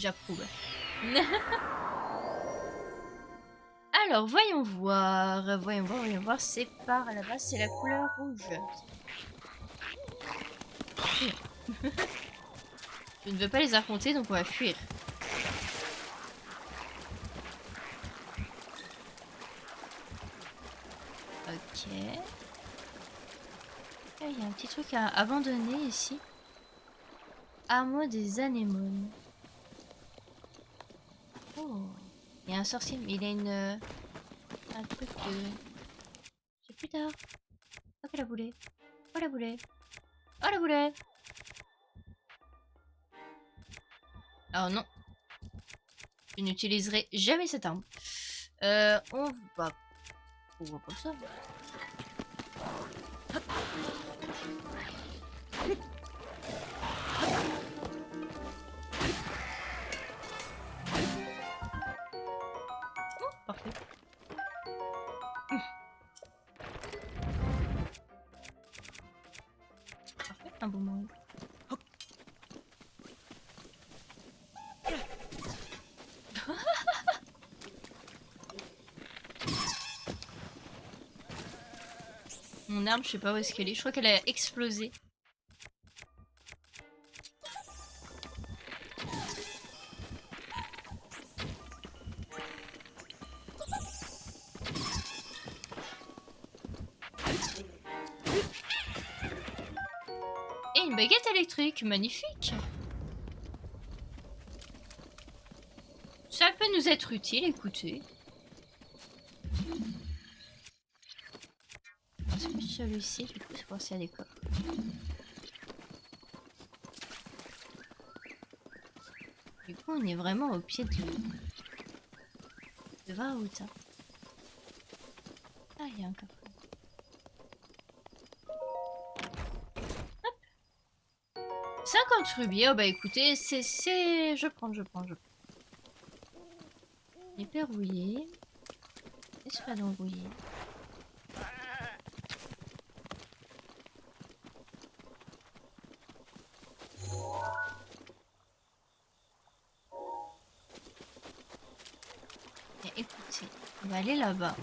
J'approuve. Alors, voyons voir, c'est par là-bas, c'est la couleur rouge. Fuir. Je ne veux pas les affronter, donc on va fuir. Ok. Ah, il y a un petit truc à abandonner ici. Hameau des anémones. Oh. Il y a un sorcier, mais il a un truc de... J'ai plus tard. Oh, la boulet. Oh, la boulet. Oh, la boulet. Oh non. Je n'utiliserai jamais cette arme. On va... On va comme ça. Oh, parfait. Parfait, un bon moment. Mon arme, je sais pas où est-ce qu'elle est. Je crois qu'elle a explosé. Et une baguette électrique, magnifique. Ça peut nous être utile, écoutez. C'est plus celui-ci, du coup, c'est pour ça des coffres. Du coup, on est vraiment au pied de Vaouta. Ah, il y a un coffre. Hop. 50 rubis. Oh bah écoutez, je prends. Épée rouillée. Espadon rouillé. Et écoutez, on va aller là-bas.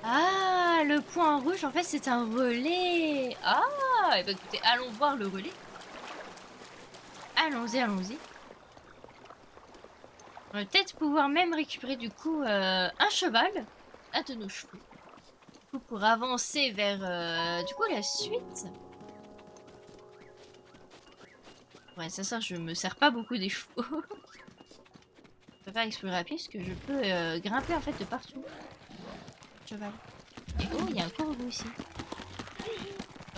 Ah, le point rouge, en fait, c'est un relais. Ah, et bah écoutez, allons voir le relais. Allons-y. On va peut-être pouvoir même récupérer du coup un cheval. Un de nos chevaux. Du coup, pour avancer vers du coup la suite. Ouais, ça, je me sers pas beaucoup des chevaux. Je préfère explorer à pied parce que je peux grimper en fait de partout. Cheval. Et oh, il y a un corbeau ici.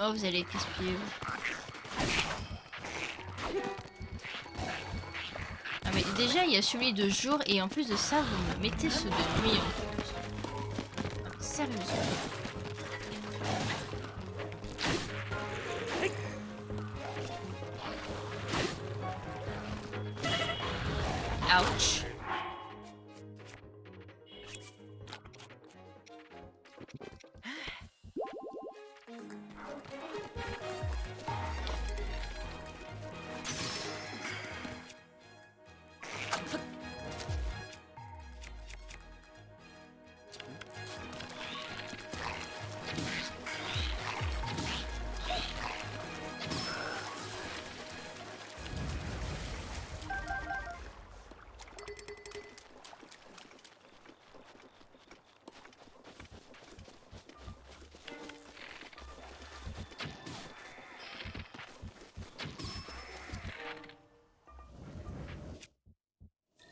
Oh, vous allez casse-pied. Ah mais déjà, il y a celui de jour et en plus de ça, vous me mettez ceux de nuit en plus. Sérieusement. Ouch.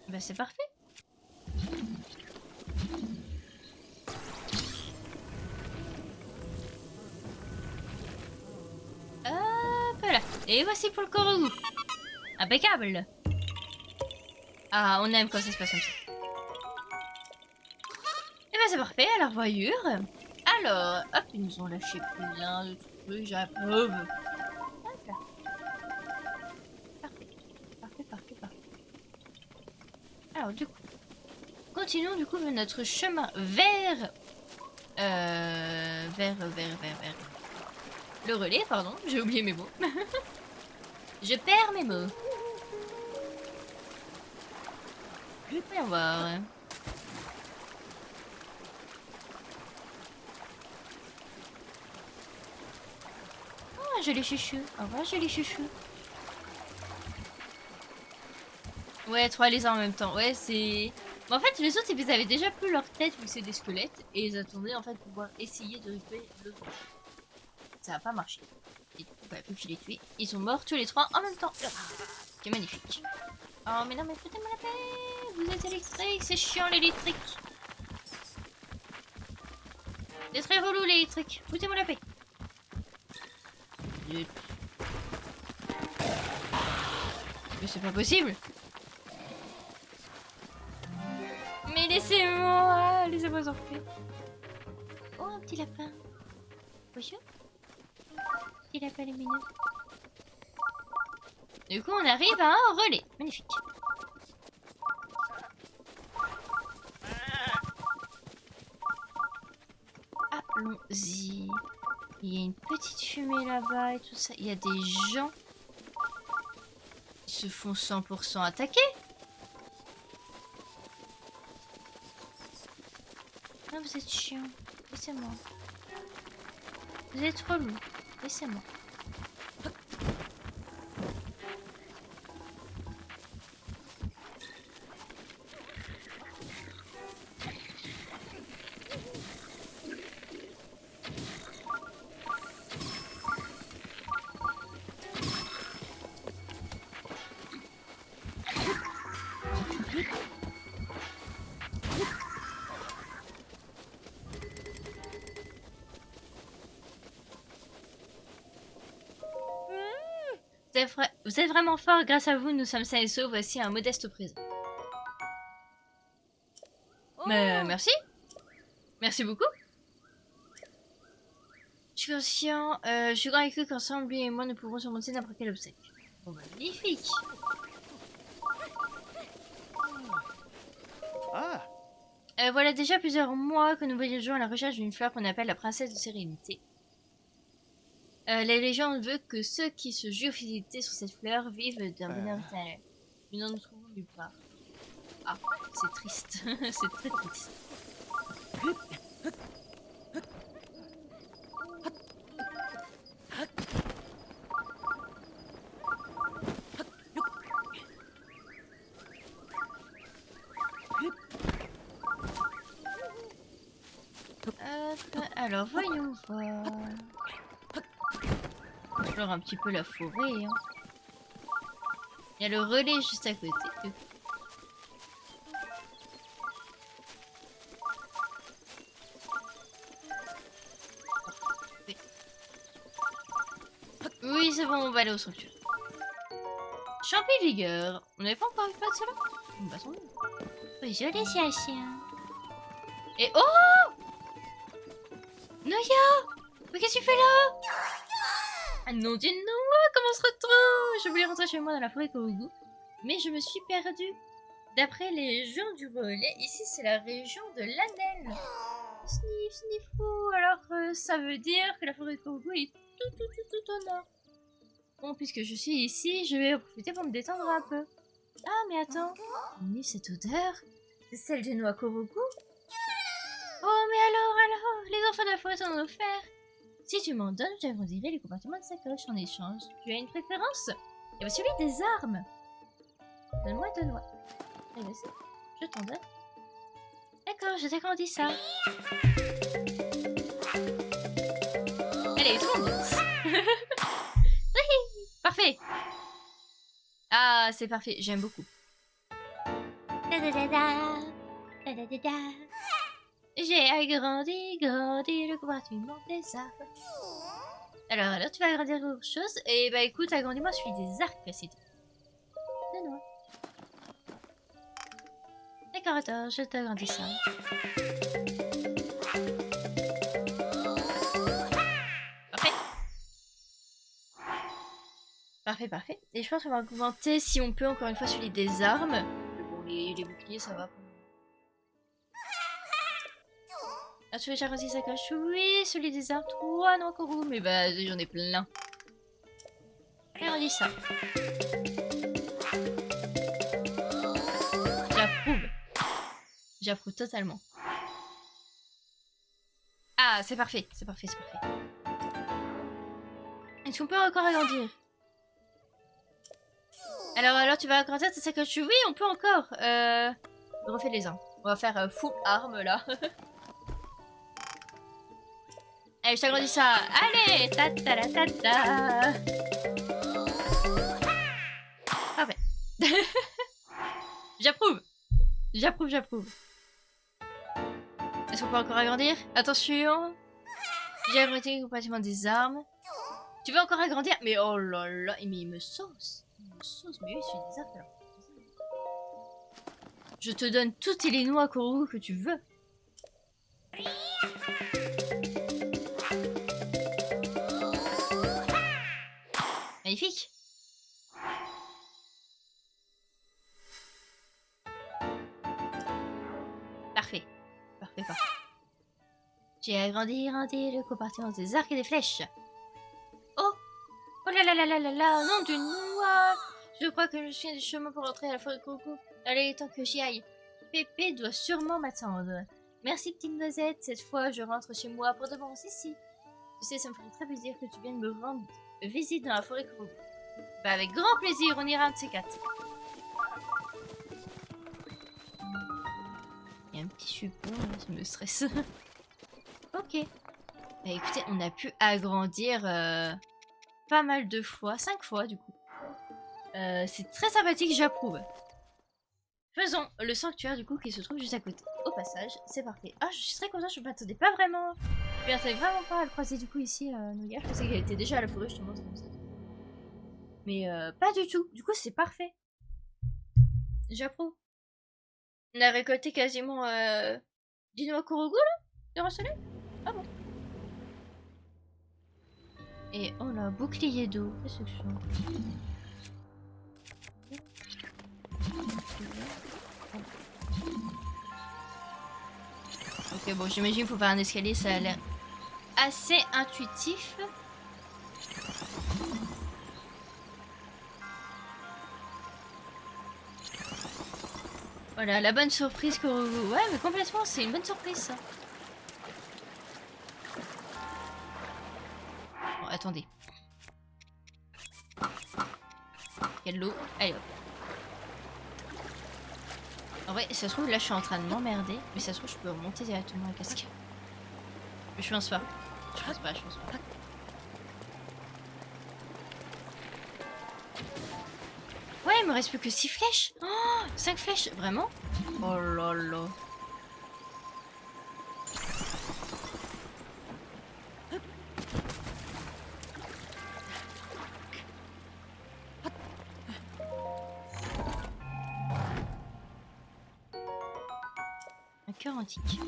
Bah c'est parfait. Hop là. Et voici pour le corbeau. Impeccable. Ah, on aime quand ça se passe comme ça. Et bah c'est parfait, à la revoyure. Alors, hop, ils nous ont lâché plein de trucs, j'approuve. Hop là. Parfait. Alors du coup, continuons du coup notre chemin vers... vers le relais, pardon, j'ai oublié mes mots. Je perds mes mots. Voyons voir. Oh, joli chouchou. Au revoir, joli chouchou. Ouais, 3 lézards en même temps. Ouais, c'est... Mais en fait, les autres, ils avaient déjà plus leur tête vu que c'est des squelettes. Et ils attendaient en fait pouvoir essayer de récupérer le truc. Ça n'a pas marché. Et du coup, bah, vu que je l'ai tué, ils sont morts tous les 3 en même temps. C'est magnifique. Oh, mais non, mais foutez-moi la paix. Vous êtes électrique, c'est chiant l'électrique. C'est très relou l'électrique. Foutez-moi la paix. Zut. Mais c'est pas possible. Mais laissez-moi sortir. Oh, un petit lapin. Bonjour. Petit lapin lumineux. Du coup, on arrive à un relais. Magnifique. Allons-y. Il y a une petite fumée là-bas et tout ça. Il y a des gens qui se font 100% attaquer. Non, vous êtes chiant. Laissez-moi. Vous êtes relou. Laissez-moi. Vous êtes vraiment fort, grâce à vous, nous sommes sains et saufs, voici un modeste présent. Mais merci. Merci beaucoup. Je suis conscient, je suis convaincu qu'ensemble, lui et moi, nous pourrons surmonter n'importe quel obstacle. Bon bah, magnifique. Voilà déjà plusieurs mois que nous voyageons à la recherche d'une fleur qu'on appelle la princesse de sérénité. La légende veut que ceux qui se jouent fidélité sur cette fleur vivent d'un bonheur éternel. Nous n'en trouvons nulle part. Ah, c'est triste. C'est très triste. Alors, voyons voir. On explore un petit peu la forêt. Hein. Il y a le relais juste à côté. Oui, c'est bon, on va aller au sanctuaire. Champi vigueur. On n'avait pas encore eu pas de cela? Bah, tant mieux. Oui, joli chien. Et oh! Noya! Mais qu'est-ce que tu fais là? Ah non, dis non, comment on se retrouve? Je voulais rentrer chez moi dans la forêt Korugu, mais je me suis perdue. D'après les gens du relais, ici c'est la région de l'Anel. Sniff, sniffou. Alors ça veut dire que la forêt Korugu est tout au nord. Bon, puisque je suis ici, je vais en profiter pour me détendre un peu. Ah, mais attends. Mais cette odeur, c'est celle des noix Korugu? Oh, mais alors, les enfants de la forêt sont offerts. Si tu m'en donnes, j'agrandirai les compartiments de sacoche en échange. Tu as une préférence? Et bah celui des armes. Donne-moi 2 noix. Allez, vas-y, je t'en donne. D'accord, je t'agrandis ça. Allez, tout le monde. Parfait. Ah, c'est parfait, j'aime beaucoup. J'ai agrandi le compartiment des arbres. Alors, tu vas agrandir autre chose. Et bah écoute, agrandis-moi celui des arcs, c'est tout. Donne-moi. D'accord, attends, je t'agrandis ça. Parfait. Parfait. Et je pense qu'on va augmenter, si on peut, encore une fois, celui des armes. Mais bon, les boucliers, ça va. Ah, tu veux que j'agrandis sa coche? Oui, celui des arbres. 3 non, Kourou. Mais bah, j'en ai plein. Agrandis ça. J'approuve. J'approuve totalement. Ah, c'est parfait, c'est parfait, c'est parfait. Est-ce qu'on peut encore agrandir? Alors tu vas agrandir ta sacoche? Oui, on peut encore. On refait les armes. On va faire full arme là. Allez, je t'agrandis ça. Allez, ta ta ta ta ta. Parfait. J'approuve. J'approuve, j'approuve. Est-ce qu'on peut encore agrandir? Attention. J'ai agrandi complètement des armes. Tu veux encore agrandir? Mais oh là là, mais il me sauce. Il me sauce, mais oui, je suis des armes alors. Je te donne toutes les noix Korogu que tu veux. Magnifique. Parfait. Parfait, parfait. J'ai agrandi le compartiment des arcs et des flèches. Oh! Oh là là là là là là! Non d'une noix! Je crois que je suis du chemin pour rentrer à la forêt de Coco. Allez, tant que j'y aille. Pépé doit sûrement m'attendre. Merci, petite noisette. Cette fois, je rentre chez moi pour de bon. Si. Tu sais, ça me ferait très plaisir que tu viennes me rendre visite dans la forêt de Coco. Bah, avec grand plaisir, on ira un de ces quatre. Il y a un petit support, là, ça me stresse. Ok. Bah, écoutez, on a pu agrandir pas mal de fois, 5 fois du coup. C'est très sympathique, j'approuve. Faisons le sanctuaire du coup qui se trouve juste à côté. Au passage, c'est parfait. Ah, je suis très contente, je m'attendais pas vraiment. Je m'attendais vraiment pas à le croiser du coup ici, Nougat. Je pensais qu'elle était déjà à la forêt justement, c'est comme ça. Mais pas du tout. Du coup, c'est parfait. J'approuve. On a récolté quasiment 10 noix Korogu là, de Rassolet. Ah bon. Et oh là, bouclier d'eau. Qu'est-ce que c'est? Ok, bon, j'imagine qu'il faut faire un escalier, ça a l'air assez intuitif. Voilà, la bonne surprise que... Ouais, mais complètement, c'est une bonne surprise, ça. Bon, attendez. Il y a de l'eau. Allez, hop. En vrai, ça se trouve, là, je suis en train de m'emmerder. Mais ça se trouve, je peux remonter directement la cascade. Mais je pense pas. Je pense pas. Ouais, il me reste plus que 6 flèches. Oh, 5 flèches, vraiment? Oh là là. Un cœur antique.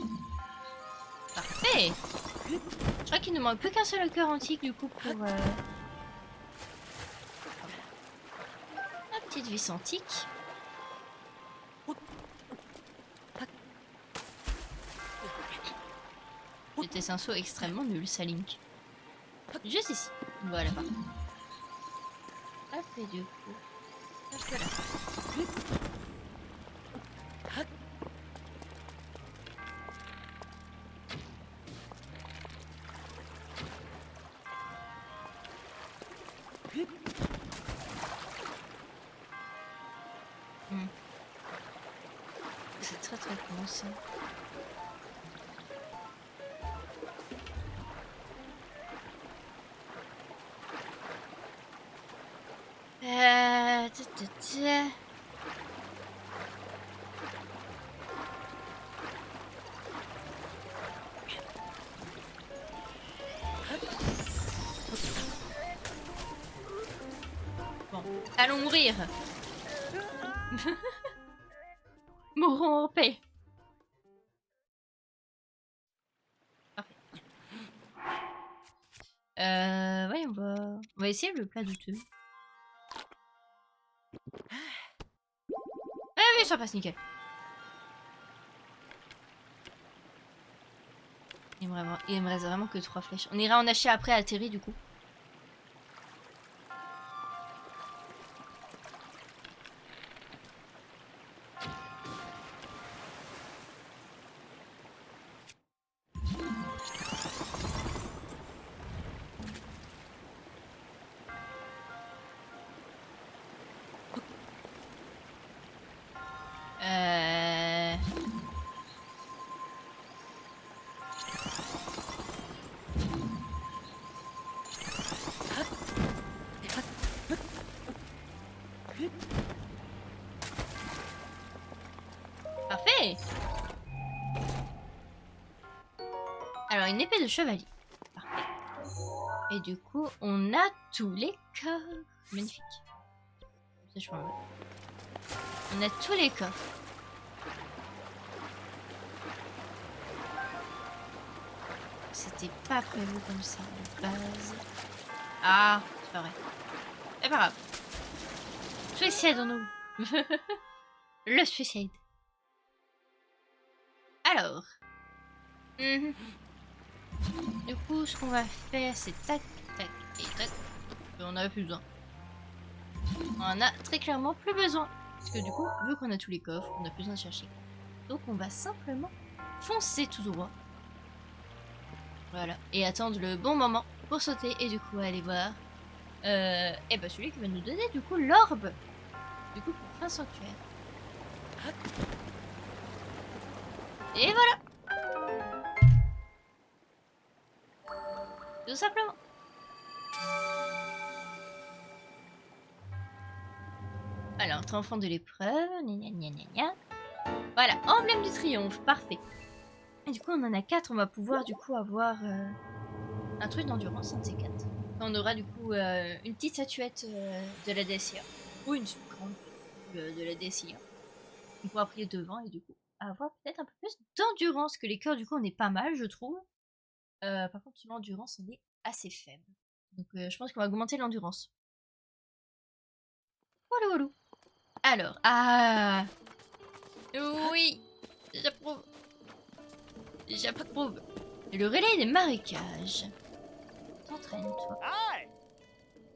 Parfait. Je crois qu'il ne manque plus qu'un seul cœur antique du coup pour... La petite vis antique. C'était un saut extrêmement nul, ça Link. Juste ici. Voilà, parfait. Hop, et du coup... Hop là. C'est très bon ça. Bon, allons mourir. Mourons en paix. Parfait. Ouais, on va essayer le plat douteux. Ah oui, ça passe nickel. Il me reste vraiment que 3 flèches. On ira en acheter après à Terry du coup. Parfait. Alors, une épée de chevalier. Parfait. Et du coup, on a tous les coffres. Magnifique. Ça, je prends. On a tous les coffres. C'était pas prévu comme ça de base. Ah, c'est pas vrai. C'est pas grave. Suicide en nous. Le suicide. Alors. Du coup, ce qu'on va faire, c'est tac, tac et tac. On en a plus besoin. On en a très clairement plus besoin. Parce que du coup, vu qu'on a tous les coffres, on a plus besoin de chercher. Donc on va simplement foncer tout droit. Voilà. Et attendre le bon moment pour sauter. Et du coup, aller voir. Et bah celui qui va nous donner du coup l'orbe. Du coup, pour fin sanctuaire. Et voilà. Tout simplement. Alors, triomphant de l'épreuve. Voilà, emblème du triomphe. Parfait. Et du coup, on en a 4. On va pouvoir du coup avoir un truc d'endurance, un de ces 4. On aura du coup une petite statuette de la DSIA. Ou une grande de la DSIA. On pourra prier devant et du coup avoir peut-être un peu plus d'endurance. Que les cœurs, du coup, on est pas mal, je trouve. Par contre, l'endurance, on est assez faible. Donc, je pense qu'on va augmenter l'endurance. Voilà, voilà. Alors, ah. Oui, j'approuve. J'approuve. Le relais des marécages. T'entraînes-toi.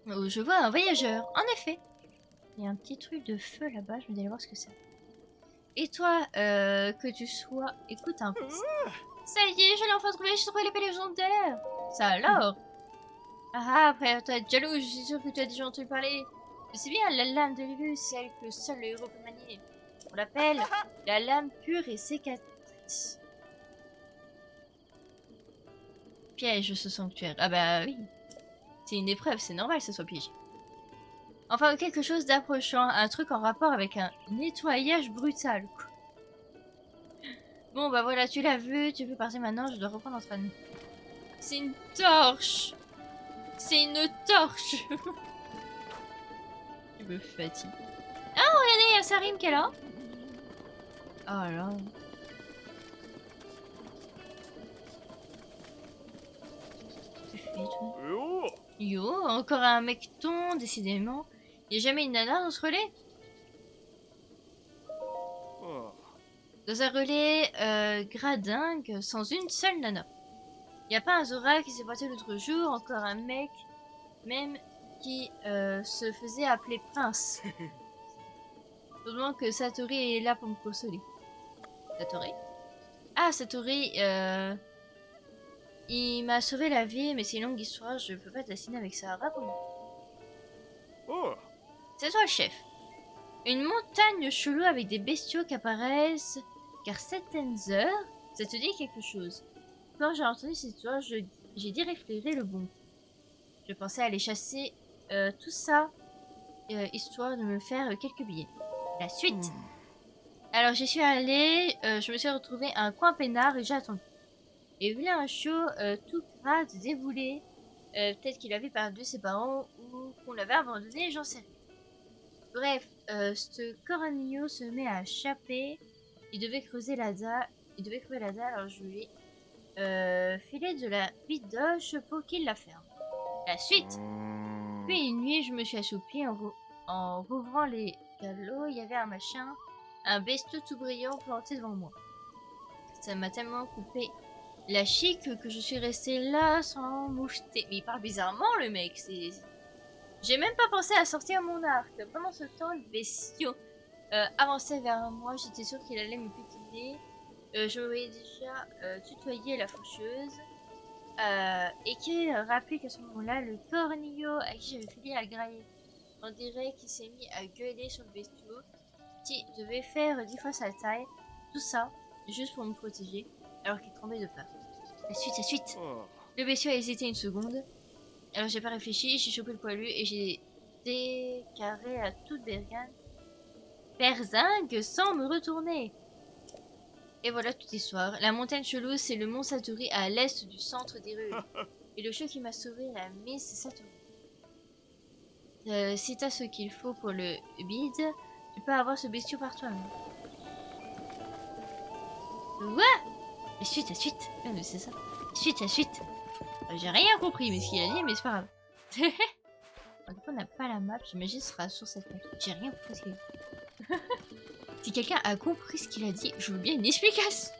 Oh, je vois un voyageur. En effet. Il y a un petit truc de feu là-bas. Je vais aller voir ce que c'est. Et toi, que tu sois... Écoute un peu. Ça y est, je l'ai enfin trouvé. J'ai trouvé l'épée légendaire. Ça alors? Ah, après, toi être jaloux. Je suis sûre que tu as déjà entendu parler. C'est bien la lame de Lilus, celle que seul le héros peut manier. On l'appelle la lame pure et sécatrice. Piège ce sanctuaire. Ah bah oui. C'est une épreuve, c'est normal que ce soit piégé. Enfin, quelque chose d'approchant, un truc en rapport avec un nettoyage brutal. Bon bah voilà, tu l'as vu, tu peux partir maintenant, je dois reprendre l'entraînement. C'est une torche. C'est une torche. Je me fatigue. Ah, regardez, il y a Sarim qui est là. Oh là. Tu fais toi. Yo, encore un mecton, décidément. Il n'y a jamais une nana dans ce relais. Dans un relais gradingue, sans une seule nana. Il n'y a pas un Zora qui s'est pointé l'autre jour, encore un mec, même qui se faisait appeler Prince. Heureusement que Satori est là pour me consoler. Satori? Ah, Satori, il m'a sauvé la vie, mais c'est une longue histoire, je peux pas te dessiner avec ça. Raconte-moi. C'est toi le chef. Une montagne chelou avec des bestiaux qui apparaissent car certaines heures, ça te dit quelque chose. Quand j'ai entendu cette histoire, j'ai dit réfléchir le bon. Je pensais aller chasser tout ça, histoire de me faire quelques billets. La suite. Alors j'y suis allée, je me suis retrouvée à un coin peinard et j'ai attendu. Et vu un show tout crade, déboulé, peut-être qu'il avait perdu ses parents ou qu'on l'avait abandonné, j'en sais rien. Bref, ce Cornio se met à chapper. Il devait creuser la dalle. Alors je lui ai filé de la bidoche pour qu'il la ferme. La suite. Puis une nuit, je me suis assoupie en rouvrant les galops. Il y avait un machin, un bestiau tout brillant planté devant moi. Ça m'a tellement coupé la chic que je suis restée là sans moucheter. Mais il parle bizarrement le mec. J'ai même pas pensé à sortir mon arc. Pendant ce temps, le bestiau avançait vers moi. J'étais sûre qu'il allait me piquer. Je me voyais déjà tutoyer la faucheuse. Et qui rappelait qu'à ce moment-là, le cornillo à qui j'avais filé à grailler. On dirait qu'il s'est mis à gueuler sur le bestiau qui devait faire 10 fois sa taille. Tout ça, juste pour me protéger, alors qu'il tremblait de peur. La suite. Le bestiau a hésité une seconde. Alors j'ai pas réfléchi, j'ai chopé le poilu et j'ai des carrés à toute berzingue sans me retourner. Et voilà toute l'histoire. La montagne chelou, c'est le mont Satori à l'est du centre des rues. Et le chat qui m'a sauvé, la Miss Satori. Si t'as ce qu'il faut pour le bide, tu peux avoir ce bestiau par toi-même. Quoi? La suite, la suite. Ouais, c'est ça. La suite, la suite. J'ai rien compris, mais ce qu'il a dit, mais c'est pas grave. Du coup, on n'a pas la map. J'imagine ce sera sur cette map. J'ai rien compris ce qu'il a dit. Si quelqu'un a compris ce qu'il a dit, je veux bien une explication.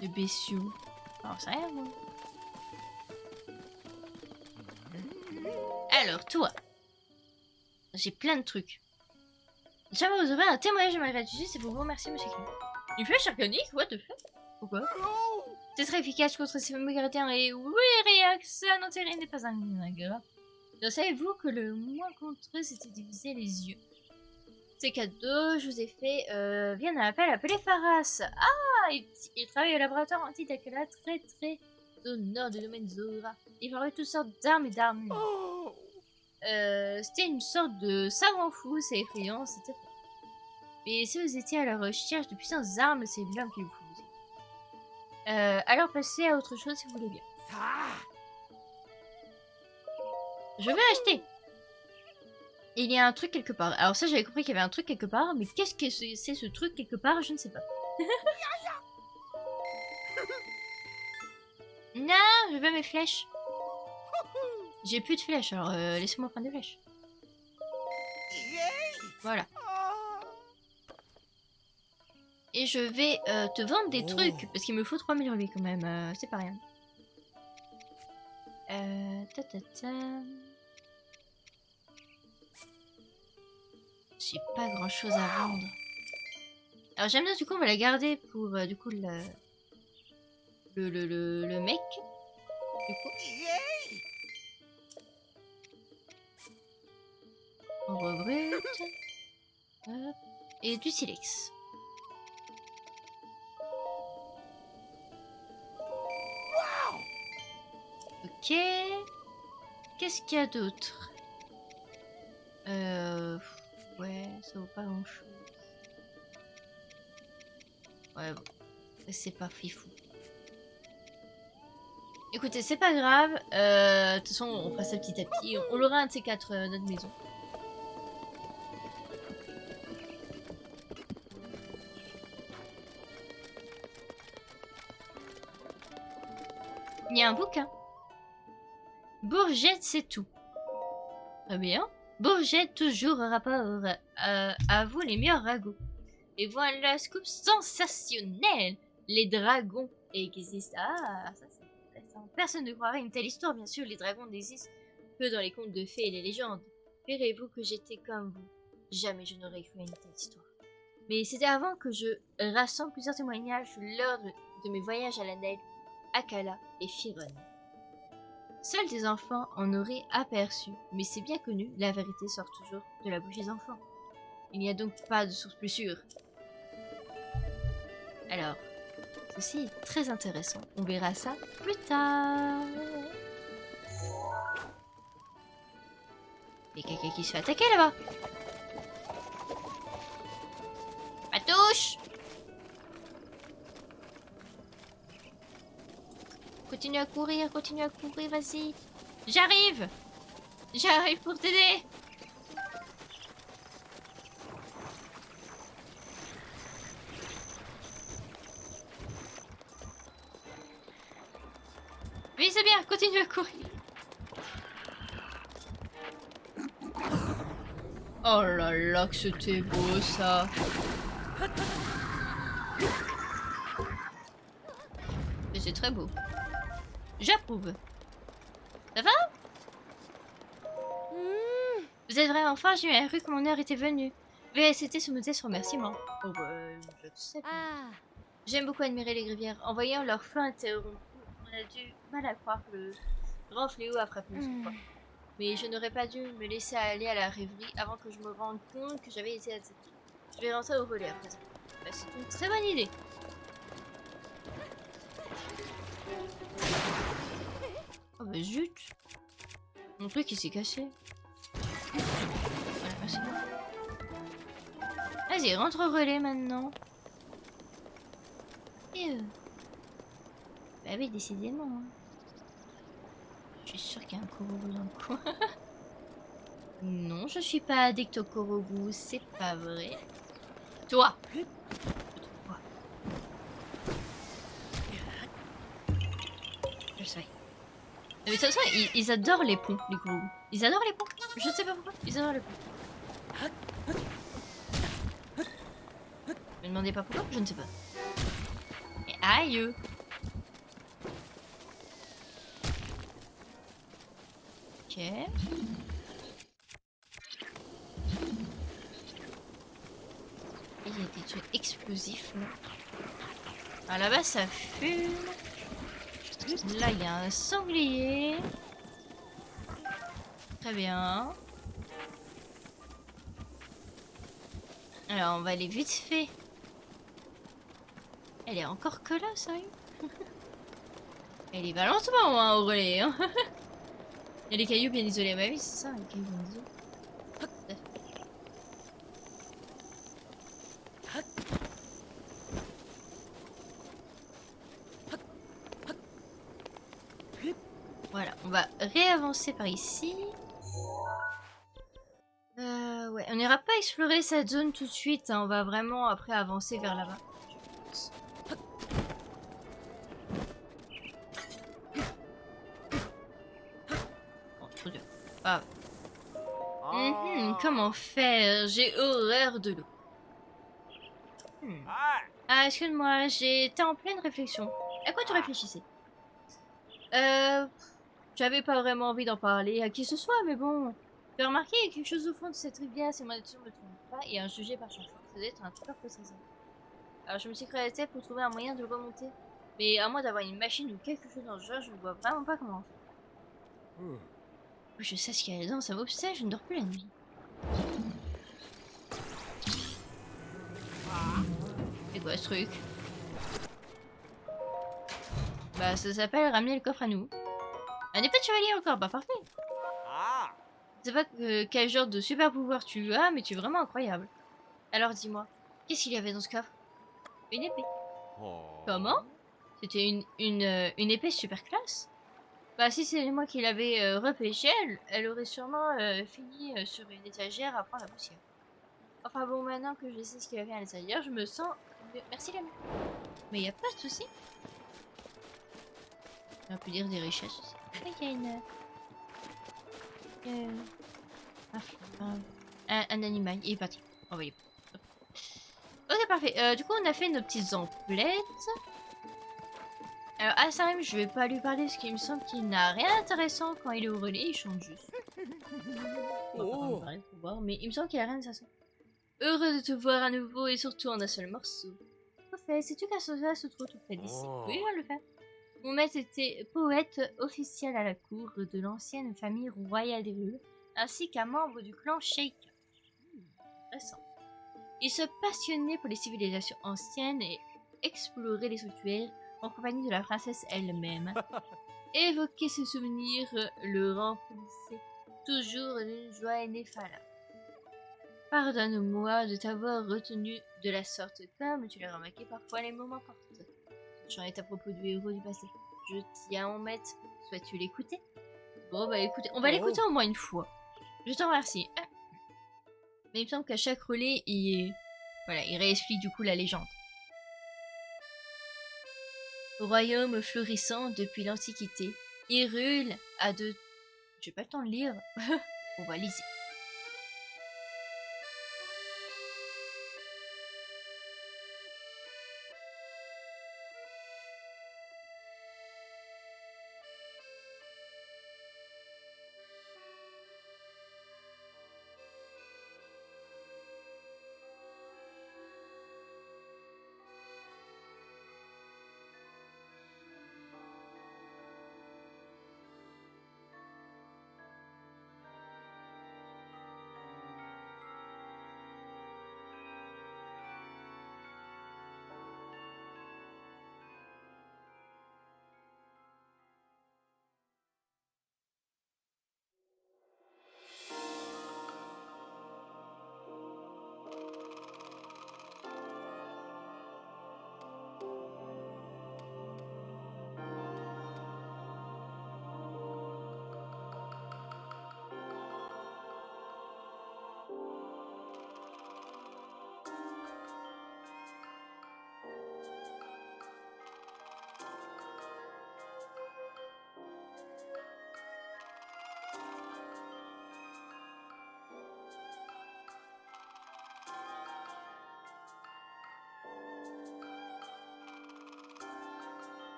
Le bestiau. Alors, c'est rien, moi. Alors, toi. J'ai plein de trucs. J'aimerais vous ouvrir un témoignage de ma gratitude, c'est pour vous remercier, monsieur King. Une flèche organique? What the fuck? Pourquoi? C'est très efficace contre ces fameux gardiens et oui, Réax, non, n'est pas un grave. Donc, savez-vous que le moins contre eux, c'était diviser les yeux? Ces cadeaux, je vous ai fait, viennent à l'appel appelé Pharas. Ah, il travaille au laboratoire anti-Dakala, très au nord du domaine Zora. Il fabrique toutes sortes d'armes et d'armures. C'était une sorte de savant fou, c'est effrayant, c'était... Mais si vous étiez à la recherche de puissantes armes, c'est l'homme qui vous faut. Alors passez à autre chose si vous voulez bien. Je vais acheter. Il y a un truc quelque part. Alors ça, j'avais compris qu'il y avait un truc quelque part, mais qu'est-ce que c'est ce truc quelque part? Je ne sais pas. Non, je veux mes flèches. J'ai plus de flèches, alors laissez-moi prendre des flèches. Voilà. Et je vais te vendre des trucs, parce qu'il me faut 3000 rubis quand même, c'est pas rien. J'ai pas grand chose à vendre. Alors j'aime bien, du coup on va la garder pour du coup le mec. Du coup. Ombre brute. Hop. Et du silex. Ok. Qu'est-ce qu'il y a d'autre? Ouais, ça vaut pas grand chose. Ouais, bon. C'est pas fifou. Écoutez, c'est pas grave. De toute façon, on fera ça petit à petit. On l'aura un de ces quatre notre maison. Il y a un bouquin. Bourgette, c'est tout. Très bien. Bourgette, toujours en rapport à vous les meilleurs ragots. Et voilà, scoop sensationnel. Les dragons existent. Ah, ça c'est intéressant. Personne ne croirait une telle histoire, bien sûr. Les dragons n'existent que dans les contes de fées et les légendes. Verrez-vous que j'étais comme vous. Jamais je n'aurais cru une telle histoire. Mais c'était avant que je rassemble plusieurs témoignages lors de mes voyages à la neige, Akala et Firon. Seuls des enfants en auraient aperçu, mais c'est bien connu, la vérité sort toujours de la bouche des enfants. Il n'y a donc pas de source plus sûre. Alors, ceci est très intéressant. On verra ça plus tard. Il y a quelqu'un qui se fait attaquer là-bas. Ma touche! Continue à courir, vas-y. J'arrive! J'arrive pour t'aider! Oui, c'est bien, continue à courir. Oh là là, que c'était beau ça. Mais c'est très beau. J'approuve. Ça va? Vous êtes vraiment fort, j'ai cru que mon heure était venue. VST se noter sur remerciement. Oh bah, je sais pas. J'aime beaucoup admirer les rivières. En voyant leur flot interrompu, on a du mal à croire que le grand fléau a frappé notre fois. Mais je n'aurais pas dû me laisser aller à la rêverie avant que je me rende compte que j'avais été attaquée. Je vais rentrer au relais à présent. Bah, c'est une très bonne idée. Oh bah zut. Mon truc il s'est cassé. Voilà, merci. Vas-y, rentre au relais maintenant. Bah oui, décidément. Hein. Je suis sûre qu'il y a un Korogu dans le coin. Non, je suis pas addict au Korogu, c'est pas vrai. Toi! Toi. Je sais. Mais de toute façon, ils adorent les ponts, les Korogu. Ils adorent les ponts. Je sais pas pourquoi, ils adorent les ponts. Me demandez pas pourquoi, je ne sais pas. Et aïe! Ok. Il y a des trucs explosifs là. Ah là-bas ça fume. Là il y a un sanglier. Très bien. Alors on va aller vite fait. Elle est encore que là, sérieux? Elle y va lentement hein, au relais. Hein. Il y a les cailloux bien isolés. Bah oui c'est ça, les cailloux bien isolés. Voilà, on va réavancer par ici. Ouais, on n'ira pas explorer cette zone tout de suite. Hein. On va vraiment après avancer vers là-bas. Bon, trop dur. Ah. Comment faire? J'ai horreur de l'eau. Ah, excuse-moi, j'étais en pleine réflexion. À quoi tu réfléchissais? J'avais pas vraiment envie d'en parler à qui que ce soit, mais bon. J'ai remarqué il y a quelque chose au fond de cette rivière, si mon intuition me trompe pas, et un sujet par chance. Ça doit être un trésor possesseur. Alors je me suis créé la tête pour trouver un moyen de le remonter. Mais à moins d'avoir une machine ou quelque chose dans le genre, je ne vois vraiment pas comment faire. Je sais ce qu'il y a dedans, ça m'obsède, je ne dors plus la nuit. C'est quoi ce truc? Bah ça s'appelle ramener le coffre à nous. Un épée de chevalier encore, bah parfait. Je sais pas quel genre de super pouvoir tu as, mais tu es vraiment incroyable. Alors dis-moi, qu'est-ce qu'il y avait dans ce coffre? Une épée. Comment? C'était une épée super classe? Bah si c'est moi qui l'avais repêchée, elle aurait sûrement fini sur une étagère à prendre la poussière. Enfin bon, maintenant que je sais ce qu'il y avait à l'intérieur, je me sens mieux. Merci l'ami. Mais y a pas de souci. On peut dire des richesses aussi. Ah, il y a une... un animal, il est parti. On va y... Ok, parfait. Du coup, on a fait nos petites emplettes. Alors, Asarim, je vais pas lui parler parce qu'il me semble qu'il n'a rien d'intéressant quand il est au relais, il chante juste. On va pas lui parler pour voir, mais il me semble qu'il a rien d'intéressant. Heureux de te voir à nouveau et surtout en un seul morceau. Au fait, sais-tu qu'Asosa se trouve tout près d'ici? Oui, on le fait. Mon maître était poète officiel à la cour de l'ancienne famille royale des Rules, ainsi qu'un membre du clan Sheikh. Intéressant. Il se passionnait pour les civilisations anciennes et explorait les sanctuaires en compagnie de la princesse elle-même. Évoquer ses souvenirs le remplissait toujours d'une joie ineffable. Pardonne-moi de t'avoir retenu de la sorte, comme tu l'as remarqué parfois les moments forts. Ce chant est à propos du héros du passé. Je tiens à en mettre. Souhaites-tu l'écouter? Bon bah écoutez, on va l'écouter au moins une fois. Je t'en remercie. Mais il me semble qu'à chaque relais, voilà, il réexplique du coup la légende. Royaume florissant depuis l'Antiquité, Hyrule a de... J'ai pas le temps de lire. On va lire.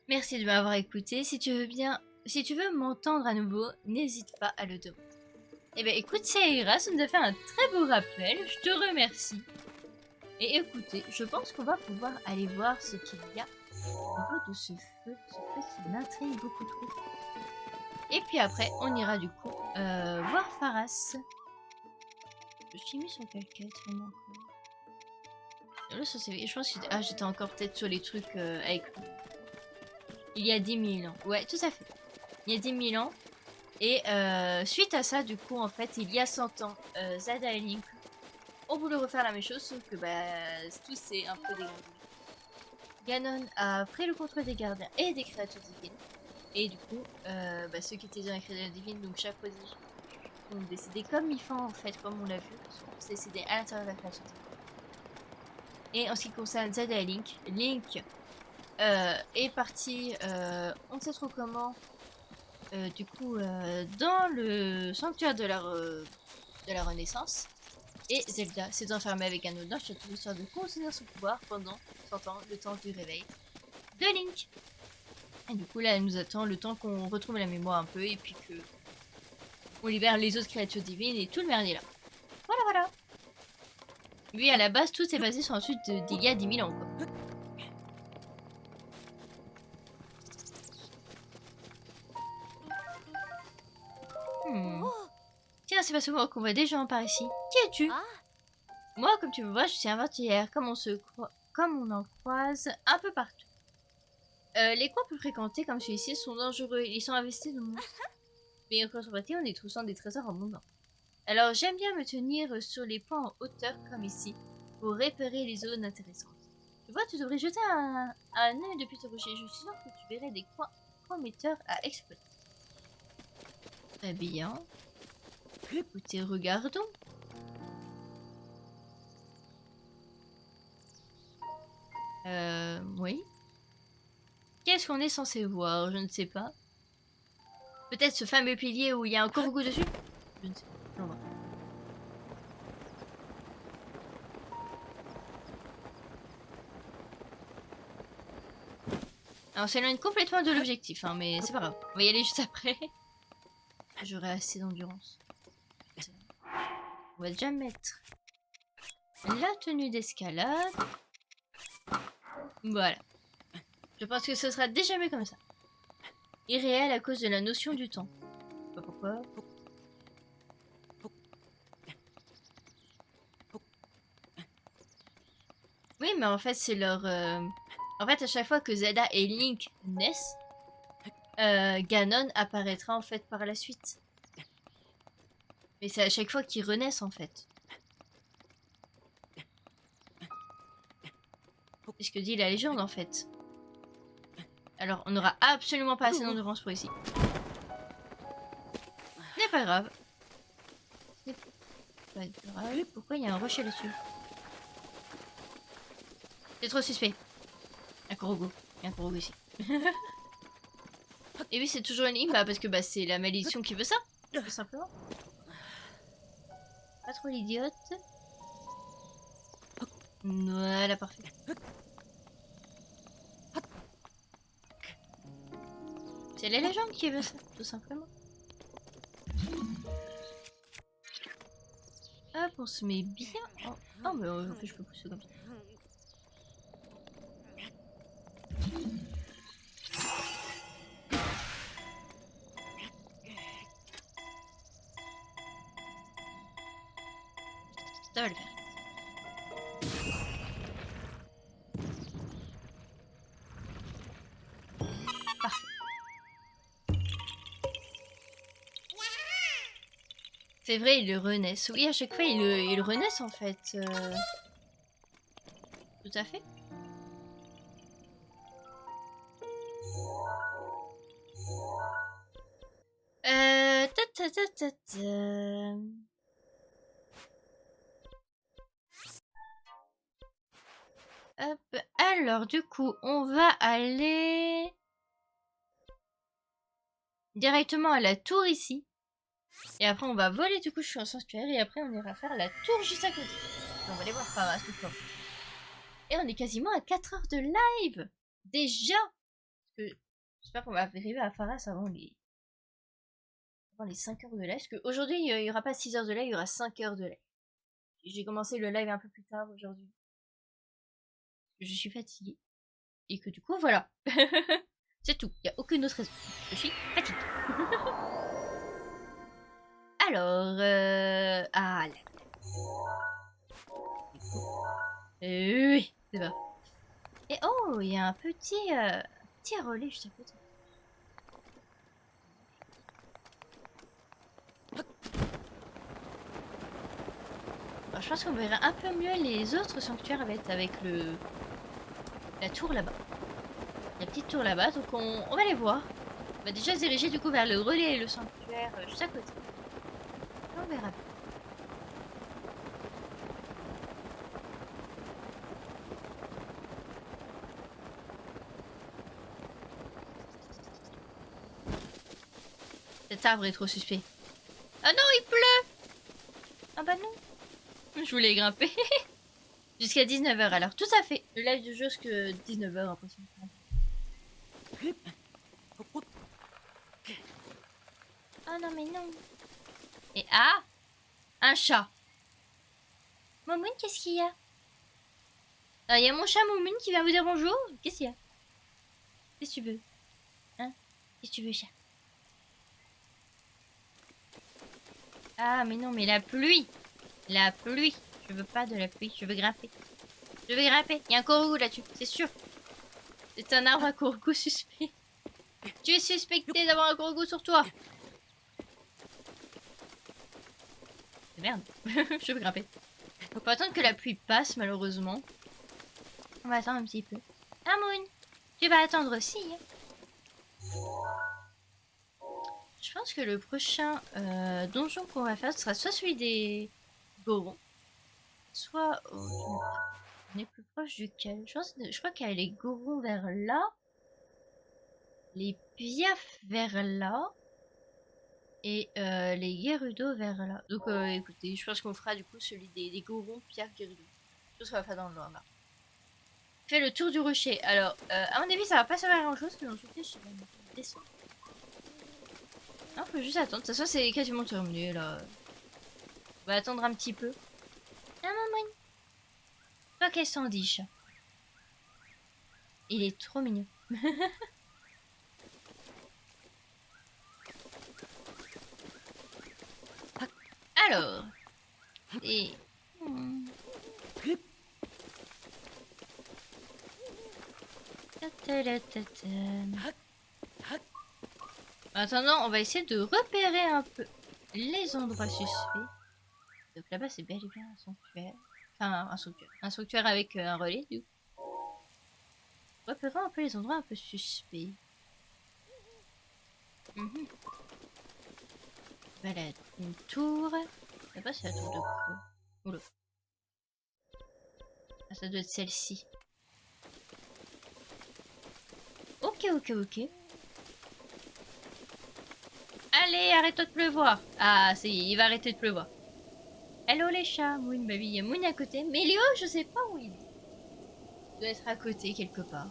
Merci de m'avoir écouté. Si tu veux m'entendre à nouveau, n'hésite pas à le demander. Eh bien écoute, Seira, ça nous a fait un très beau rappel. Je te remercie. Et écoutez, je pense qu'on va pouvoir aller voir ce qu'il y a au niveau de ce feu qui m'intrigue beaucoup trop. Et puis après, on ira du coup voir Pharas. Je suis mis sur quelle quête vraiment encore là, ça, je pense que j'étais encore peut-être sur les trucs avec lui. Il y a 10 000 ans. Ouais, tout à fait. Il y a 10 000 ans. Et suite à ça, du coup, en fait, il y a 100 ans, Zelda et Link ont voulu refaire la même chose, sauf que tout s'est un peu dégradé. Ganon a pris le contrôle des gardiens et des créatures divines. Et du coup, ceux qui étaient dans les créatures divines, donc chaque prodige, sont décédés comme Mifan, en fait, comme on l'a vu, sont tous décédés à l'intérieur de la créature divine. Et en ce qui concerne Zelda et Link, Link est parti, on ne sait trop comment, du coup, dans le sanctuaire de la Renaissance. Et Zelda s'est enfermée avec un dans le château histoire de contenir son pouvoir pendant 100 ans, le temps du réveil de Link. Et du coup, là, elle nous attend le temps qu'on retrouve la mémoire un peu et puis que on libère les autres créatures divines et tout le merdier là. Voilà, voilà. Lui, à la base, tout s'est basé sur un suite d'il y a 10 000 ans, quoi. Tiens, c'est pas souvent qu'on voit des gens par ici. Qui es-tu? Moi, comme tu me vois, je suis aventurière, comme on en croise un peu partout. Les coins plus fréquentés comme celui-ci sont dangereux, ils sont investis de monstres. Mais en contrepartie, on y trouve souvent des trésors abondants. Alors j'aime bien me tenir sur les points en hauteur comme ici, pour repérer les zones intéressantes. Tu vois, tu devrais jeter un œil depuis ce rocher, je suis sûre que tu verrais des coins prometteurs à exploiter. Très bien. Écoutez, regardons. Oui. Qu'est-ce qu'on est censé voir? Je ne sais pas. Peut-être ce fameux pilier où il y a un corbeau dessus? Je ne sais pas. On va. Alors, on s'éloigne complètement de l'objectif, hein, mais c'est pas grave. On va y aller juste après. J'aurai assez d'endurance. On va déjà mettre la tenue d'escalade. Voilà. Je pense que ce sera déjà mieux comme ça. Irréel à cause de la notion du temps. Je sais pas pourquoi. Oui, mais en fait, c'est leur... En fait, à chaque fois que Zelda et Link naissent, Ganon apparaîtra en fait par la suite. Mais c'est à chaque fois qu'ils renaissent en fait. C'est ce que dit la légende en fait. Alors, on n'aura absolument pas assez d'endurance pour ici. Ce n'est pas grave. Ce n'est pas grave. Pourquoi il y a un rocher là-dessus? C'est trop suspect. Un Korogo. Il y a un Korogo ici. Et oui, c'est toujours une ligne, parce que c'est la malédiction qui veut ça. Tout simplement. Pas trop l'idiote. Voilà, parfait. C'est la légende qui veut ça, tout simplement. Hop, on se met bien en... Oh, mais en fait, je peux pousser comme ça. Ça va le faire. Parfait. C'est vrai, ils renaissent. Oui, à chaque fois, ils renaissent en fait. Tout à fait. Hop. Alors, du coup, on va aller directement à la tour ici. Et après, on va voler du coup, je suis en sanctuaire. Et après, on ira faire la tour juste à côté. Et on va aller voir Pharas tout le temps. Et on est quasiment à 4 heures de live. Déjà. Parce J'espère qu'on va arriver à Pharas avant les 5 heures de live. Parce qu'aujourd'hui, il n'y aura pas 6 heures de live, il y aura 5 heures de live. J'ai commencé le live un peu plus tard aujourd'hui. Je suis fatiguée. Et que du coup, voilà. C'est tout. Il n'y a aucune autre raison. Je suis fatiguée. Alors, ah là. Oui, c'est bon. Et oh, il y a un petit relais juste à côté. Alors, je pense qu'on verra un peu mieux les autres sanctuaires avec la tour là-bas. La petite tour là-bas, donc on va les voir. On va déjà se diriger du coup vers le relais et le sanctuaire juste à côté. Et on verra. Cet arbre est trop suspect. Ah non, il pleut! Ah bah non. Je voulais grimper. Jusqu'à 19h alors, tout à fait. Le live du jeu jusqu'à 19h après. Oh non mais non. Et ah, un chat. Momoun, qu'est-ce qu'il y a? Il y a mon chat Momoun qui vient vous dire bonjour. Qu'est-ce qu'il y a? Qu'est-ce que tu veux? Hein? Qu'est-ce que tu veux, chat? Ah mais non, mais la pluie. La pluie. Je veux pas de la pluie, je veux grimper. Je veux grimper. Il y a un corbeau là-dessus, c'est sûr. C'est un arbre à corbeau suspect. Tu es suspecté d'avoir un corbeau sur toi. Merde. Je veux grimper. Faut pas attendre que la pluie passe, malheureusement. On va attendre un petit peu. Ah, Moon, tu vas attendre aussi. Je pense que le prochain donjon qu'on va faire sera soit celui des Gorons, soit... on est plus proche duquel? Je crois qu'il y a les Gorons vers là, les Piaf vers là, et les Gerudo vers là. Donc écoutez, je pense qu'on fera du coup celui des Gorons, Piaf, Gerudo. Je pense qu'on va faire dans le noir. Fait le tour du rocher. Alors, à mon avis, ça va pas servir à grand chose, mais en tout cas, je sais pas. Descendre. On peut juste attendre. De toute façon, c'est quasiment terminé là. On va attendre un petit peu. Ah, maman. Pas qu'elle s'en dit, chat. Il est trop mignon. Alors. Et. En attendant, on va essayer de repérer un peu les endroits suspects. Donc là-bas, c'est bel et bien un sanctuaire. Enfin, un sanctuaire. Un sanctuaire avec un relais, du coup. Repérons un peu les endroits un peu suspects. Voilà, une tour. Là-bas, c'est la tour de quoi? Oula. Ah, ça doit être celle-ci. Ok. Allez, arrête-toi de pleuvoir. Ah, il va arrêter de pleuvoir. Hello les chats, Moon, bah oui, il y a Moon à côté. Mais Léo, je sais pas où il est. Il doit être à côté quelque part.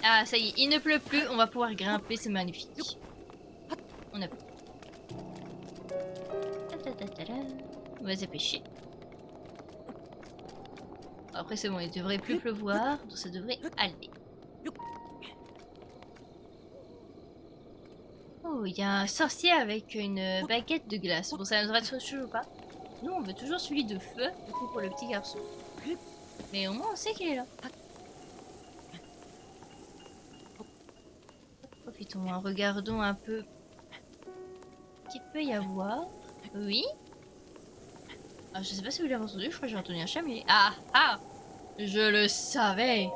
Ah, ça y est, il ne pleut plus, on va pouvoir grimper, c'est magnifique. On a pu. On va se dépêcher. Après c'est bon, il devrait plus pleuvoir, donc ça devrait aller. Oh, il y a un sorcier avec une baguette de glace. Bon, ça nous rassure toujours pas. Nous, on veut toujours celui de feu, du coup, pour le petit garçon. Mais au moins, on sait qu'il est là. Profitons, hein, regardons un peu ce qu'il peut y avoir. Oui. Ah, je sais pas si vous l'avez entendu, je crois que j'ai entendu un chat, mais... Ah, je le savais.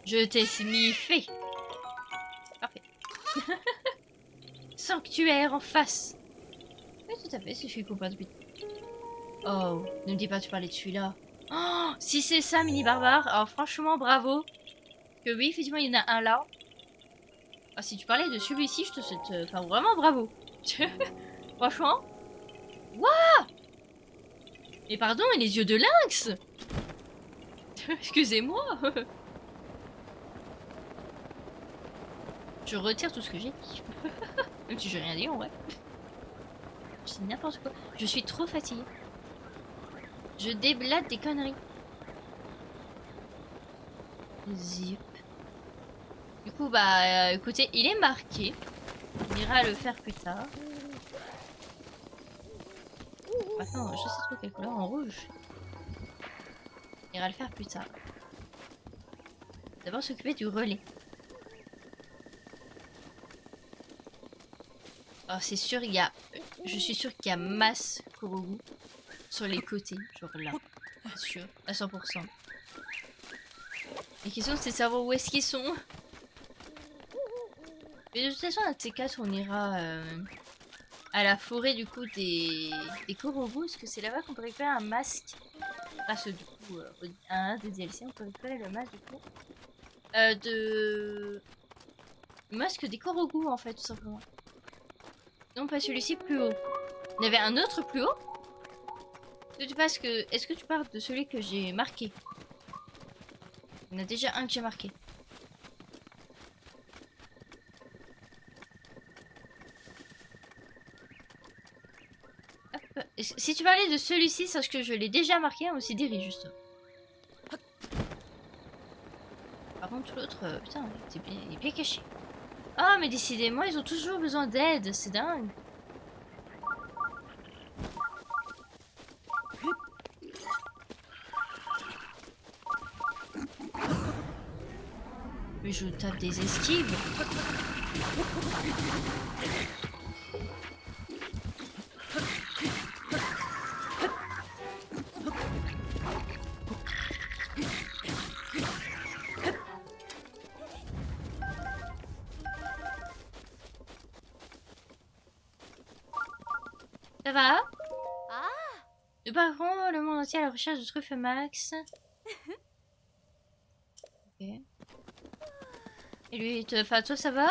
Je t'ai sniffé. Parfait. Sanctuaire en face. Oui, tout à fait, c'est celui qu'on parle depuis. Oh, ne me dis pas que tu parlais de celui-là. Oh, si c'est ça, mini barbare, alors franchement, bravo. Que oui, effectivement, il y en a un là. Ah, si tu parlais de celui-ci, je te souhaite... Enfin, vraiment, bravo. Franchement. Waouh. Mais pardon, et les yeux de lynx. Excusez-moi. Je retire tout ce que j'ai dit. Même si j'ai rien dit en vrai. Je dis n'importe quoi. Je suis trop fatiguée. Je déblate des conneries. Zip. Du coup, bah, écoutez, il est marqué. On ira le faire plus tard. Attends, je sais trop quelle couleur, en rouge. On ira le faire plus tard. D'abord s'occuper du relais. Alors c'est sûr, il y a... Je suis sûre qu'il y a masse Korogu sur les côtés, genre là. Bien sûr, à 100%. La question c'est de savoir où est-ce qu'ils sont. Mais de toute façon, à T4, on ira à la forêt du coup des Korogu, parce que c'est là-bas qu'on peut récupérer un masque. Grâce du coup à un des DLC, on peut récupérer le masque du coup. Le masque des Korogu en fait, tout simplement. Non, pas celui-ci, plus haut. Il y avait un autre plus haut. Est-ce que tu parles de celui que j'ai marqué? Il y en a déjà un que j'ai marqué. Hop. Si tu parlais de celui-ci, sache que je l'ai déjà marqué, on s'y dirige juste. Par contre, l'autre, putain, il est bien caché. Ah, mais décidément, ils ont toujours besoin d'aide, c'est dingue. Mais je tape des esquives. Ça va? Nous parcourons le monde entier à la recherche de truffes max. Ok. Et lui, enfin, toi, ça va?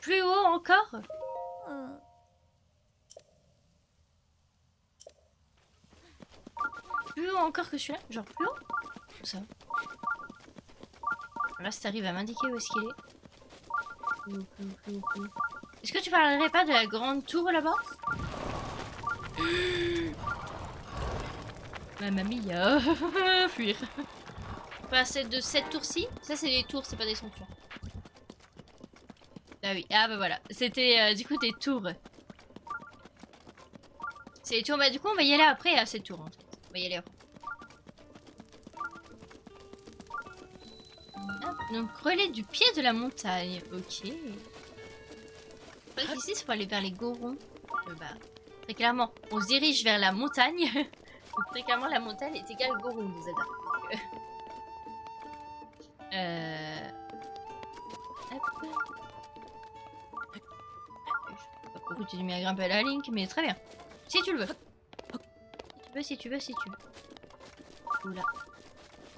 Plus haut encore? Plus haut encore que celui-là? Genre plus haut? Ça. Là, si t'arrives à m'indiquer où est-ce qu'il est. Est-ce que tu parlerais pas de la grande tour là-bas? Mamma mia. Fuir. Pas celle de cette tour-ci? Ça, c'est des tours, c'est pas des sanctuaires. Ah oui, ah bah voilà. C'était du coup des tours. C'est les tours. Bah, du coup, on va y aller après à cette tour. En fait. On va y aller après. Hop, donc, relais du pied de la montagne. Ok. Ici, c'est pour aller vers les Gorons. Bah, très clairement, on se dirige vers la montagne. Donc, très clairement, la montagne est égale Goron, vous Zelda. Hop. Je sais pas pourquoi tu t'es mis à grimper à la Link, mais très bien. Si tu le veux. Si tu veux. Oula.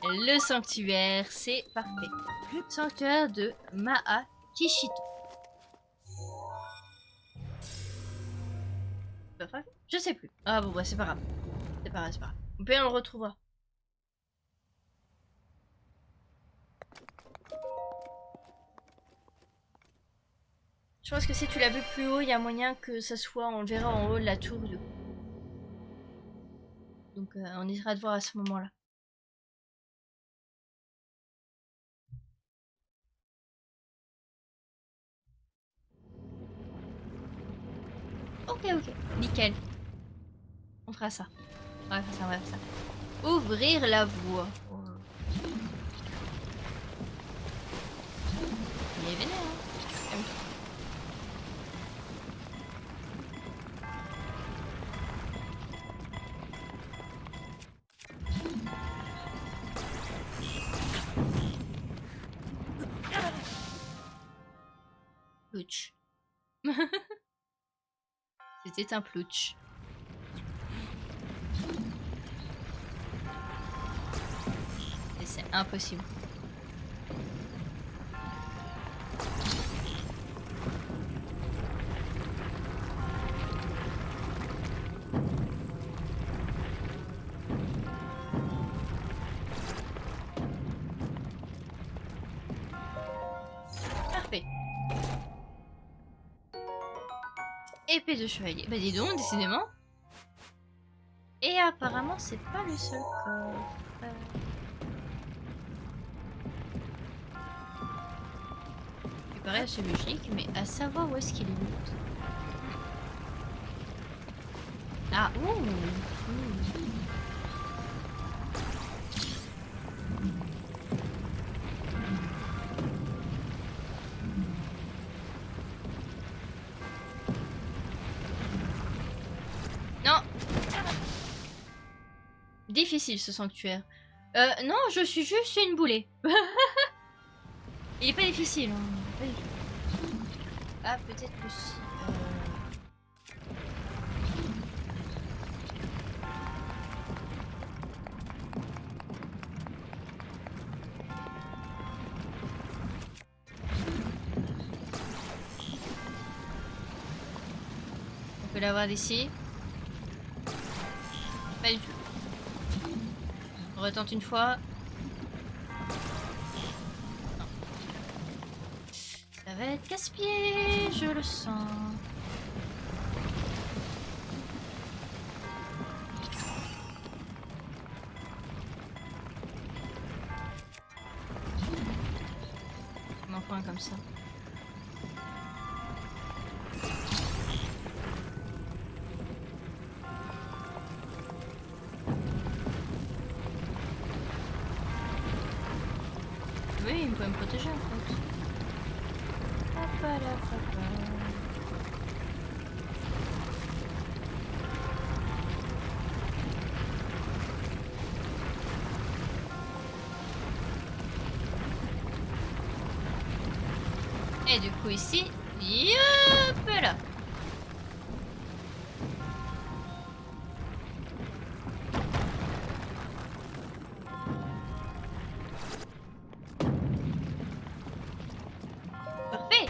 Le sanctuaire, c'est parfait. Sanctuaire de Maa Kishito. Je sais plus. Ah bon, bah c'est pas grave. C'est pas grave. On peut le retrouver. Je pense que si tu l'as vu plus haut, il y a moyen que ça soit, on le verra en haut de la tour. Donc on essaiera de voir à ce moment-là. Ok, nickel. On fera ça. On va faire ça. Ouvrir la voie. Il est vénère, hein. Plouch. C'était un plouch. Et c'est impossible. Parfait. Épée de chevalier. Bah dis donc, décidément. Et apparemment, c'est pas le seul coffre. Il paraît assez logique, mais à savoir où est-ce qu'il est l'autre. Ah, ouh, Non. Difficile ce sanctuaire. Non, je suis juste une boulée. Il est pas difficile, hein. Pas du tout. Ah, peut-être que si. On peut l'avoir d'ici. Pas du tout. On retente une fois. Non. Ça va être casse-pied, je le sens. Je m'en prends un comme ça. Oui, il peut me protéger en fait. Et du coup ici, hop là. Parfait.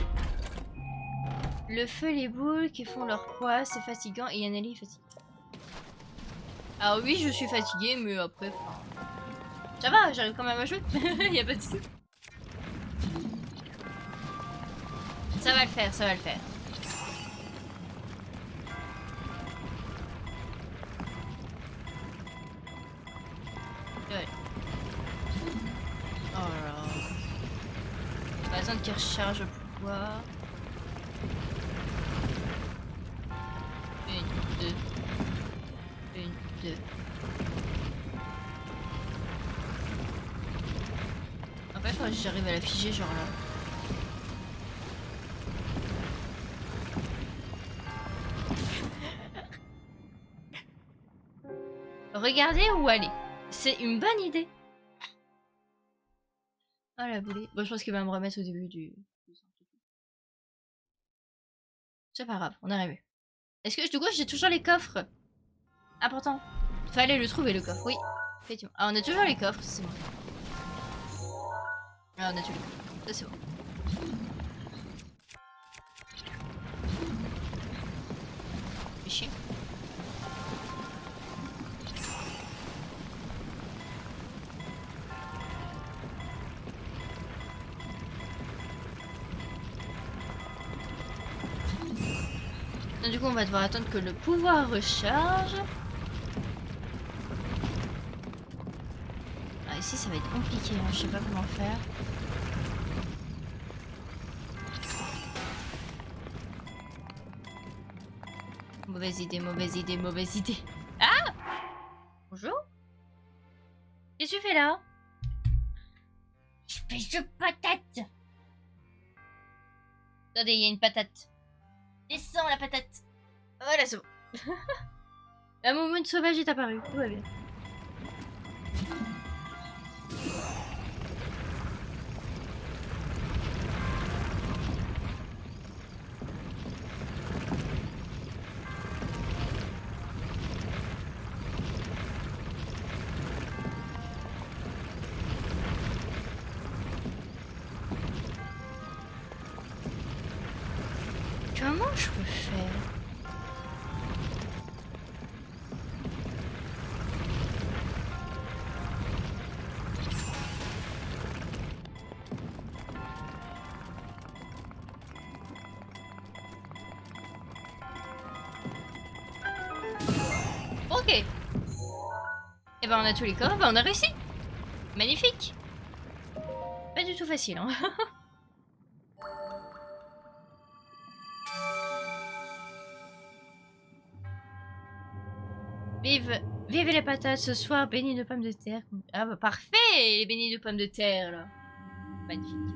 Le feu, les boules qui font leur poids, c'est fatigant et Yanali est fatiguée. Ah oui, je suis fatiguée, mais après, ça va, j'arrive quand même à jouer. Y a pas de soucis. Ça va le faire, ça va le faire. Ouais. Oh là là. Pas besoin qu'il recharge le pouvoir. Une, deux. Une, deux. En fait, faudrait que j'arrive à la figer, genre là. Regardez où aller. C'est une bonne idée. Oh la boulée. Bon, je pense qu'il va me remettre au début du... C'est pas grave, on est arrivé. Est-ce que du coup j'ai toujours les coffres? Important. Fallait le trouver le coffre, oui. Effectivement. Ah, on a toujours les coffres, c'est bon. Ah, on a toujours les coffres. Ça c'est bon. Fais chier. Donc, du coup on va devoir attendre que le pouvoir recharge. Ah, ici ça va être compliqué, hein. Je sais pas comment faire. Mauvaise idée, mauvaise idée, mauvaise idée. Ah! Bonjour? Qu'est-ce que tu fais là? Espèce de patate! Attendez, il y a une patate. Descends la patate! Voilà, c'est bon. La moumoune sauvage est apparue. Tout va bien. Comment je peux faire? ben on a tous les corps, ben on a réussi. Magnifique. Pas du tout facile, hein. Vive, vive les patates ce soir, béni de pommes de terre. Ah bah parfait, les bénis de pommes de terre là. Magnifique.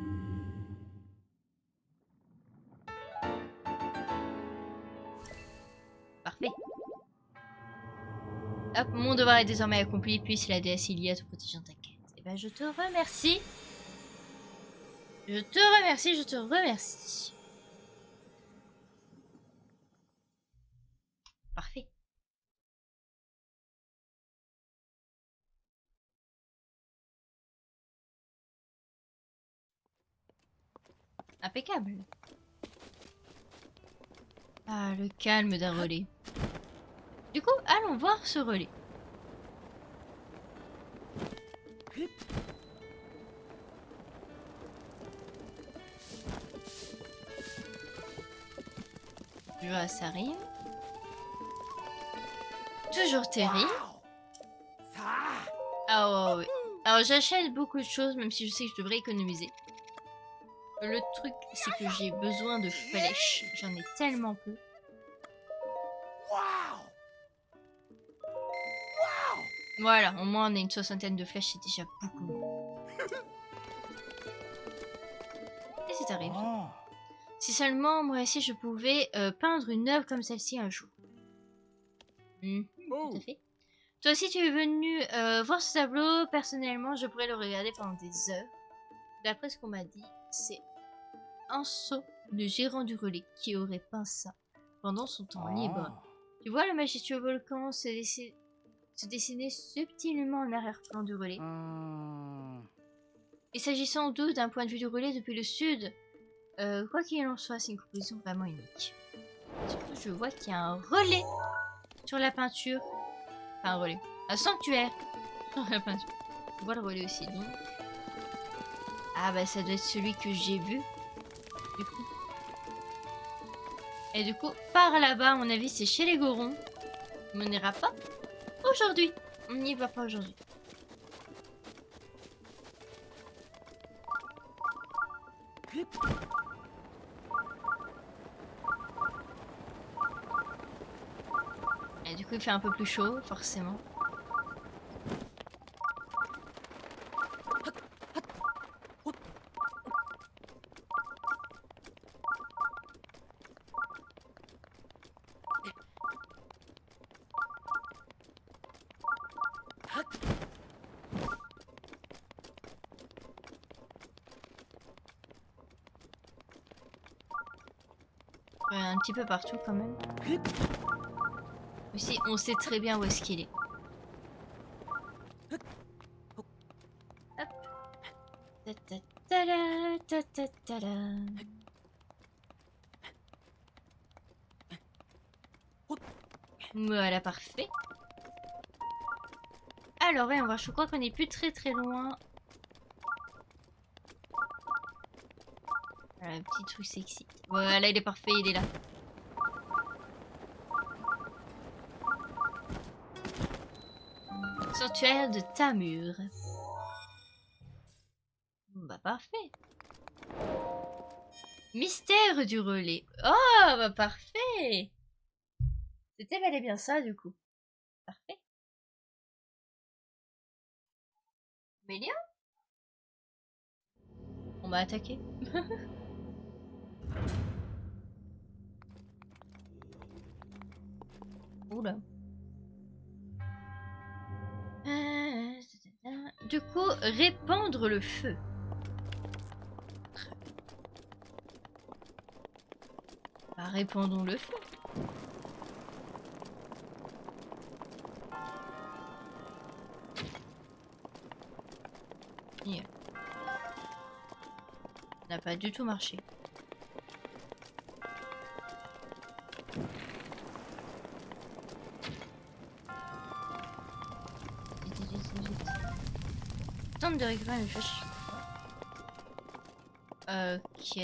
Parfait. Hop, mon devoir est désormais accompli, puisse la déesse Ilia te protéger dans ta quête. Et ben je te remercie. Je te remercie, je te remercie. Parfait. Impeccable. Ah, le calme d'un relais. Du coup, allons voir ce relais. Je vois, ça arrive. Toujours terrible. Ah ouais. Alors j'achète beaucoup de choses, même si je sais que je devrais économiser. Le truc, c'est que j'ai besoin de flèches. J'en ai tellement peu. Voilà, au moins on a une soixantaine de flèches, c'est déjà beaucoup. Et c'est arrivé. Si seulement moi aussi je pouvais peindre une œuvre comme celle-ci un jour. Tout à fait. Toi aussi tu es venu voir ce tableau. Personnellement, je pourrais le regarder pendant des heures. D'après ce qu'on m'a dit, c'est Anso, le gérant du relais, qui aurait peint ça pendant son temps libre. Tu vois le majestueux volcan se dessiner subtilement en arrière-plan du relais. Et s'agissant d'eau d'un point de vue du relais depuis le sud, quoi qu'il en soit, c'est une composition vraiment unique. Surtout, je vois qu'il y a un relais sur la peinture. Enfin, un relais. Un sanctuaire sur la peinture. On voit le relais aussi, donc. Ah bah ça doit être celui que j'ai vu. Du coup. Et du coup, par là-bas, à mon avis, c'est chez les Gorons. On n'ira pas aujourd'hui. On n'y va pas aujourd'hui. Et du coup, il fait un peu plus chaud, forcément. Un petit peu partout quand même. Aussi, on sait très bien où est-ce qu'il est. Hop. Ta-ta-ta-da, ta-ta-ta-da. Voilà, parfait. Alors, ouais, on va, je crois qu'on est plus très loin. Voilà, un petit truc sexy. Voilà, il est parfait, il est là. Sanctuaire de Tamur. Bah parfait. Mystère du relais. Oh bah parfait. C'était bel et bien ça du coup. Parfait. Mélia. On m'a attaqué. Oula. Du coup, répandre le feu. Bah, répandons le feu. Yeah. Ça n'a pas du tout marché. Tente de récupérer le flèche. Ok.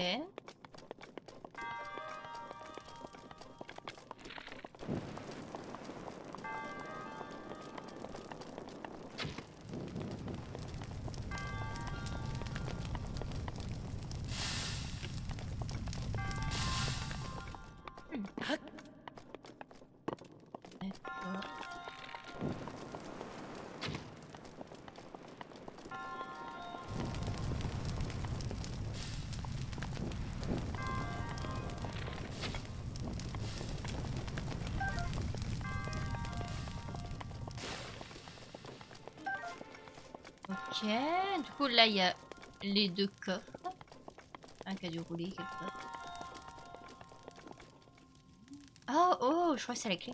Ok, du coup là il y a les deux coffres. Un qui a dû rouler quelque part. Oh, oh, je crois que c'est la clé.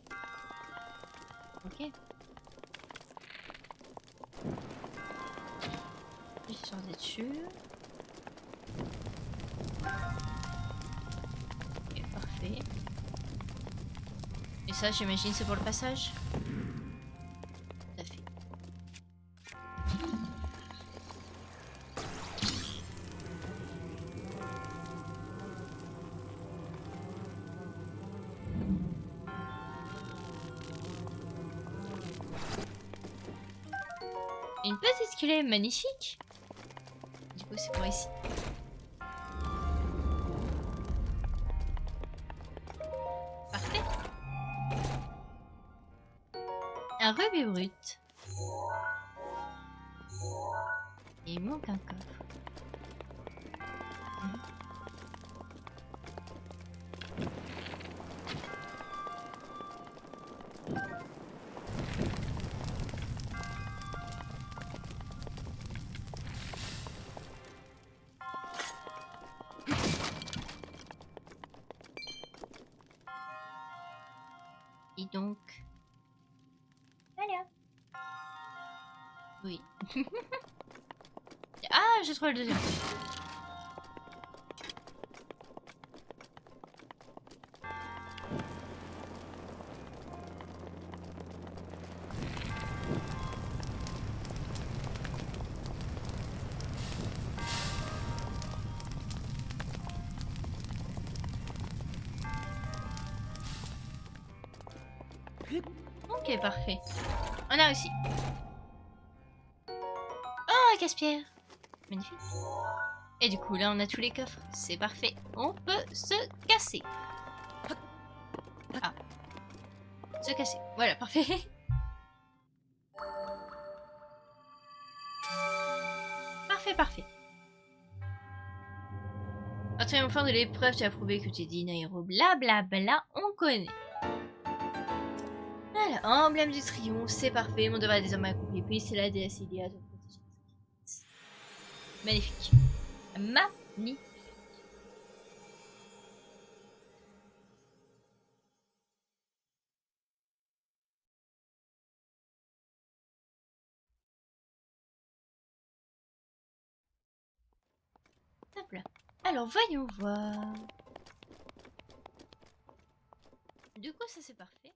Ok. Je suis sortie dessus. Ok, parfait. Et ça, j'imagine, c'est pour le passage. Tout à fait. Une petite clé magnifique. Du coup, c'est pour ici. Parfait. Un rubis brut. Et il manque un coffre. Et donc... Voilà. Oui. Ah, j'ai trouvé le deuxième. Ok, parfait. On a réussi. Oh, un casse-pierre. Magnifique. Et du coup, là, on a tous les coffres. C'est parfait. On peut se casser. Ah. Se casser. Voilà, parfait. Parfait, parfait. Au triomphant de l'épreuve, tu as prouvé que tu es digne héros. Blablabla, on connaît. Voilà, emblème du triomphe, c'est parfait. Mon devoir est désormais accompli. Puis c'est la déesse Ilia de protéger. Magnifique. Magnifique. Hop là. Alors, voyons voir. Du coup, ça c'est parfait.